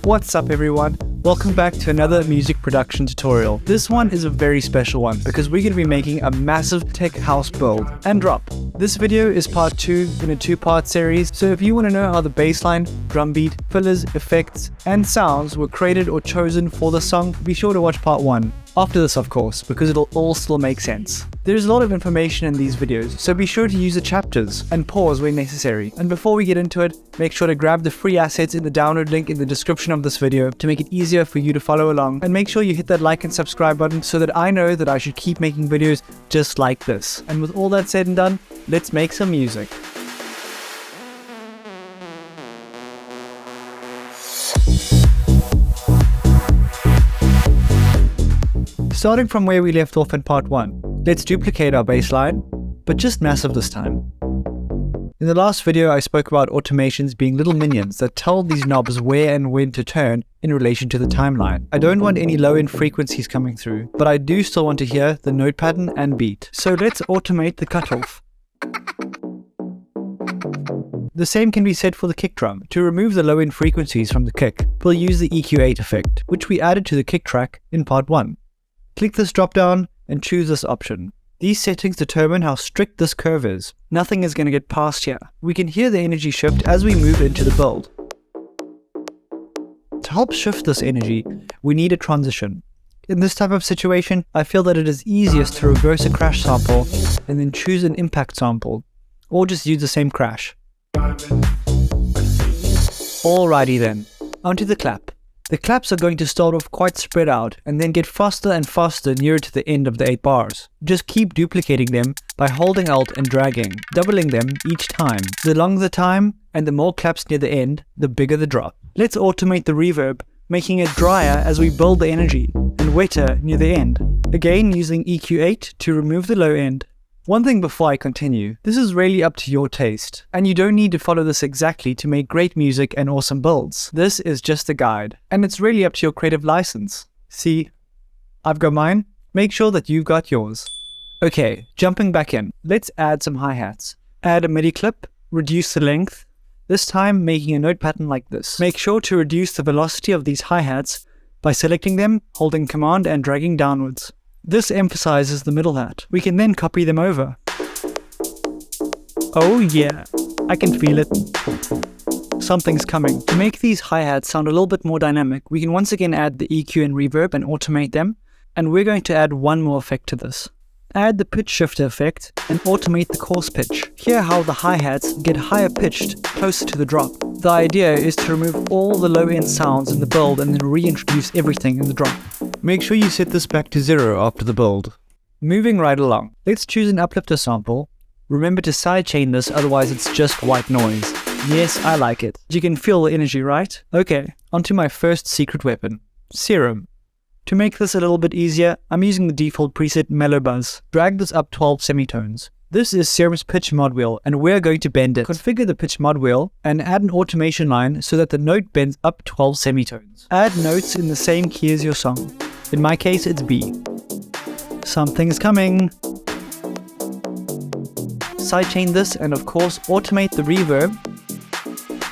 What's up everyone? Welcome back to another music production tutorial. This one is a very special one because we're going to be making a massive tech house build and drop. This video is part 2 in a 2-part series, so if you want to know how the bassline, drum beat, fillers, effects, and sounds were created or chosen for the song, be sure to watch part 1. After this, of course, because it'll all still make sense. There's a lot of information in these videos, so be sure to use the chapters and pause when necessary. And before we get into it, make sure to grab the free assets in the download link in the description of this video to make it easier for you to follow along. And make sure you hit that like and subscribe button so that I know that I should keep making videos just like this. And with all that said and done, let's make some music. Starting from where we left off in part 1, let's duplicate our bassline, but just massive this time. In the last video I spoke about automations being little minions that tell these knobs where and when to turn in relation to the timeline. I don't want any low-end frequencies coming through, but I do still want to hear the note pattern and beat. So let's automate the cutoff. The same can be said for the kick drum. To remove the low-end frequencies from the kick, we'll use the EQ8 effect, which we added to the kick track in part 1. Click this drop down and choose this option. These settings determine how strict this curve is. Nothing is going to get past here. We can hear the energy shift as we move into the build. To help shift this energy, we need a transition. In this type of situation, I feel that it is easiest to reverse a crash sample and then choose an impact sample, or just use the same crash. Alrighty then, onto the clap. The claps are going to start off quite spread out and then get faster and faster nearer to the end of the 8 bars. Just keep duplicating them by holding Alt and dragging, doubling them each time. The longer the time and the more claps near the end, the bigger the drop. Let's automate the reverb, making it drier as we build the energy and wetter near the end. Again using EQ8 to remove the low end. One thing before I continue, this is really up to your taste, and you don't need to follow this exactly to make great music and awesome builds. This is just a guide, and it's really up to your creative license. See, I've got mine, make sure that you've got yours. Okay, jumping back in, let's add some hi-hats. Add a MIDI clip, reduce the length, this time making a note pattern like this. Make sure to reduce the velocity of these hi-hats by selecting them, holding Command and dragging downwards. This emphasizes the middle hat. We can then copy them over. Oh yeah, I can feel it. Something's coming. To make these hi-hats sound a little bit more dynamic, we can once again add the EQ and reverb and automate them. And we're going to add one more effect to this. Add the pitch shifter effect and automate the coarse pitch. Hear how the hi-hats get higher pitched closer to the drop. The idea is to remove all the low-end sounds in the build and then reintroduce everything in the drop. Make sure you set this back to 0 after the build. Moving right along, let's choose an Uplifter sample. Remember to sidechain this, otherwise it's just white noise. Yes, I like it. You can feel the energy, right? Okay, onto my first secret weapon, Serum. To make this a little bit easier, I'm using the default preset Mellow Buzz. Drag this up 12 semitones. This is Serum's pitch mod wheel, and we're going to bend it. Configure the pitch mod wheel and add an automation line so that the note bends up 12 semitones. Add notes in the same key as your song. In my case, it's B. Something's coming. Sidechain this and of course automate the reverb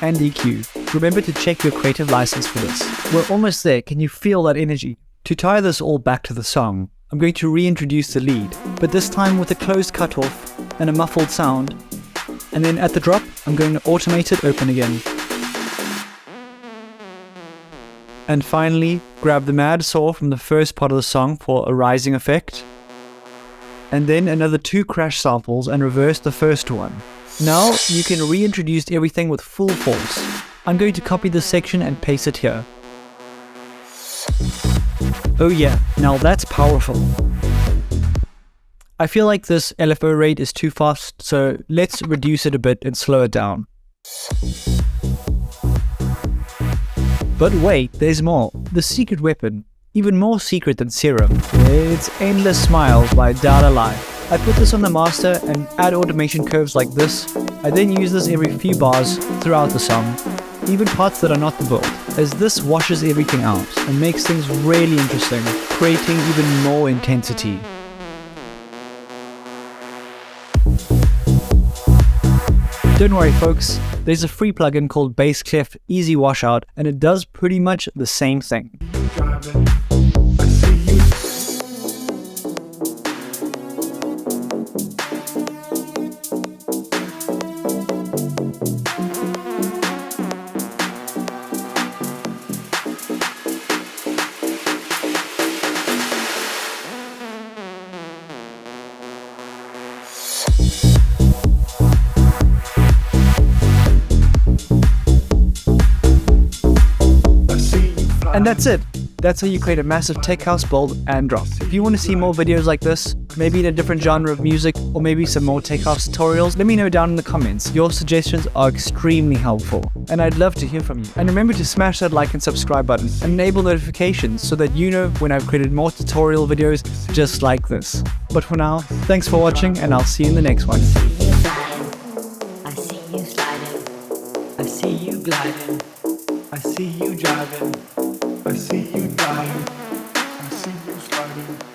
and EQ. Remember to check your creative license for this. We're almost there. Can you feel that energy? To tie this all back to the song, I'm going to reintroduce the lead, but this time with a closed cutoff and a muffled sound. And then at the drop, I'm going to automate it open again. And finally, grab the mad saw from the first part of the song for a rising effect. And then another 2 crash samples and reverse the first one. Now you can reintroduce everything with full force. I'm going to copy this section and paste it here. Oh yeah, now that's powerful. I feel like this LFO rate is too fast, so let's reduce it a bit and slow it down. But wait, there's more. The secret weapon, even more secret than Serum. It's Endless Smiles by Dada Life. I put this on the master and add automation curves like this. I then use this every few bars throughout the song, even parts that are not the build, as this washes everything out and makes things really interesting, creating even more intensity. Don't worry folks, there's a free plugin called Bassline Easy Washout, and it does pretty much the same thing. And that's it. That's how you create a massive tech house build and drop. If you want to see more videos like this, maybe in a different genre of music, or maybe some more tech house tutorials, let me know down in the comments. Your suggestions are extremely helpful, and I'd love to hear from you. And remember to smash that like and subscribe button, and enable notifications so that you know when I've created more tutorial videos just like this. But for now, thanks for watching, and I'll see you in the next one. I see you sliding, I see you gliding, I see you driving, I see you dying, I see you sliding.